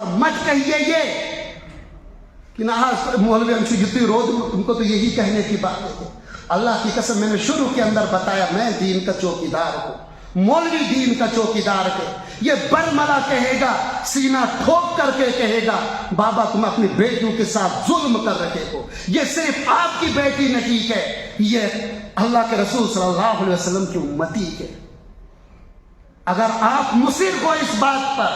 मत कहिए ये कि ना मौलवी हमसे जितनी रोज तुमको तो यही कहने की बात है। अल्लाह की कसम, मैंने शुरू के अंदर बताया मैं दीन का चौकीदार हूं, मौलवी दीन का चौकीदार है। ये बरमला कहेगा, सीना ठोक करके कहेगा, बाबा तुम अपनी बेटियों के साथ जुल्म कर रहे हो। ये सिर्फ आपकी बेटी नहीं है, ये अल्लाह के रसूल सल्लल्लाहु अलैहि वसल्लम की उम्मती है। अगर आप मुसिर हो इस बात पर,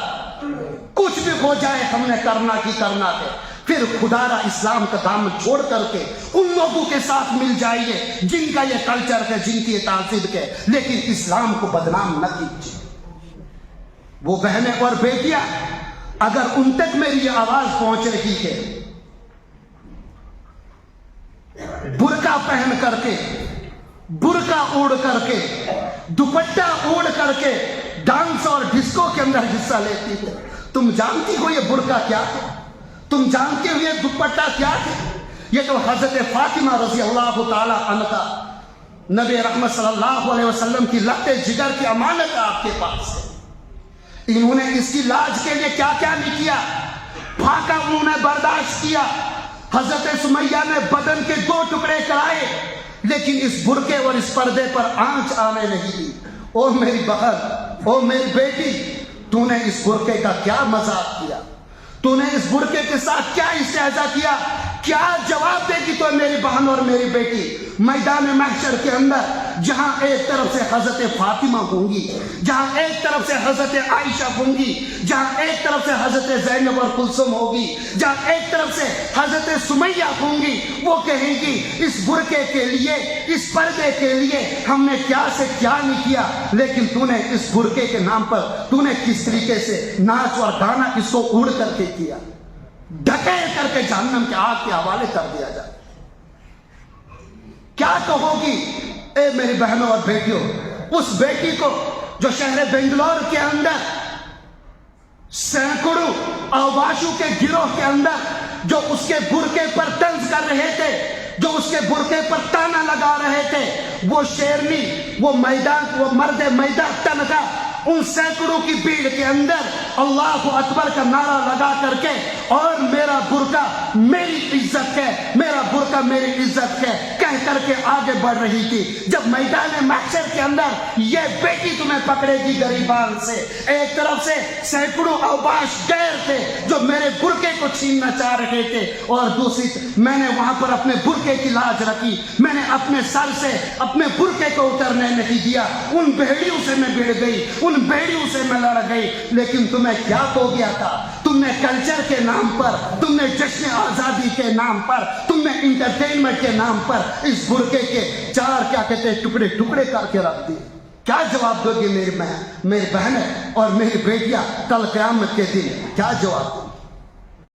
कुछ भी हो जाए हमने करना ही करना है, फिर खुदारा इस्लाम का दामन छोड़ करके उन लोगों के साथ मिल जाइए जिनका ये कल्चर है, जिनकी ये तहजीब है, लेकिन इस्लाम को बदनाम न कीजिए। वो बहनें और बेटियां, अगर उन तक मेरी ये आवाज पहुंच रही है, बुर्का पहन करके, बुर्का ओढ़ करके, दुपट्टा ओढ़ करके डांस और डिस्को के अंदर हिस्सा लेती हो, तुम जानती हो ये बुर्का क्या है? तुम जानते हो ये दुपट्टा क्या है? ये तो हजरत फातिमा रजी अल्लाह ताला अन्हा, नबी रहमत सल्लल्लाहु अलैहि वसल्लम की लत्ते जिगर की अमानत आपके पास है। इन्होंने इसकी लाज के लिए क्या क्या नहीं किया, फाका उन्होंने बर्दाश्त किया। हजरत सुमैया ने बदन के 2 टुकड़े कराए, लेकिन इस बुरके और इस पर्दे पर आंच आने नहीं दी। ओ मेरी बहन, ओ मेरी बेटी, तूने इस बुरके का क्या मजाक किया? तूने इस बुरके के साथ क्या इस्तेहजा किया? क्या जवाब देगी तो मेरी बहन और मेरी बेटी मैदान महशर के अंदर, जहां एक तरफ से हजरत फातिमा होंगी, जहां एक तरफ से हजरत आयशा होंगी, जहां एक तरफ से हजरत ज़ैनब और कुलसुम होगी, जहां एक तरफ से हजरत सुमैया होंगी। वो कहेंगी इस बुरके के लिए, इस पर्दे के लिए हमने क्या से क्या नहीं किया, लेकिन तूने इस बुरके के नाम पर तूने किस तरीके से नाच और गाना इसको उड़ करके किया। ढकेल करके जहन्नम के आग के हवाले कर दिया जाए। क्या कहोगी ए मेरी बहनों और बेटियों, उस बेटी को जो शहर बेंगलोर के अंदर सैकड़ों अवाशु के गिरोह के अंदर जो उसके बुरके पर तंज कर रहे थे, जो उसके बुरके पर ताना लगा रहे थे, वो शेरनी, वो मैदान, वो मर्द मैदान तनखा, उन सैकड़ों की भीड़ के अंदर अल्लाह अकबर का नारा लगा करके, और मेरा बुरका मेरी इज्जत है, मेरा बुरका मेरी इज्जत है, कह करके आगे बढ़ रही थी। जब मैदान महशर के अंदर ये बेटी तुम्हें पकड़ेगी गरीबान से, एक तरफ से सैकड़ों अवबाश गैर थे जो मेरे बुरके को छीनना चाह रहे थे, और दूसरी मैंने वहां पर अपने बुरके की लाज रखी, मैंने अपने सर से अपने बुरके को उतरने नहीं दिया। उन भेड़ियों से मैं भिड़ गई, उन बेड़ियों से मैं लड़ गई, लेकिन तुम्हें क्या हो गया था? तुमने कल्चर के नाम पर, तुमने जश्न आजादी के नाम पर, तुमने इंटरटेनमेंट के नाम पर इस बुरके के 4 क्या कहते हैं टुकड़े टुकड़े करके रख दिए। क्या जवाब दोगे मेरी बहन और मेरी बेटियां कल क़यामत के दिन? क्या जवाब?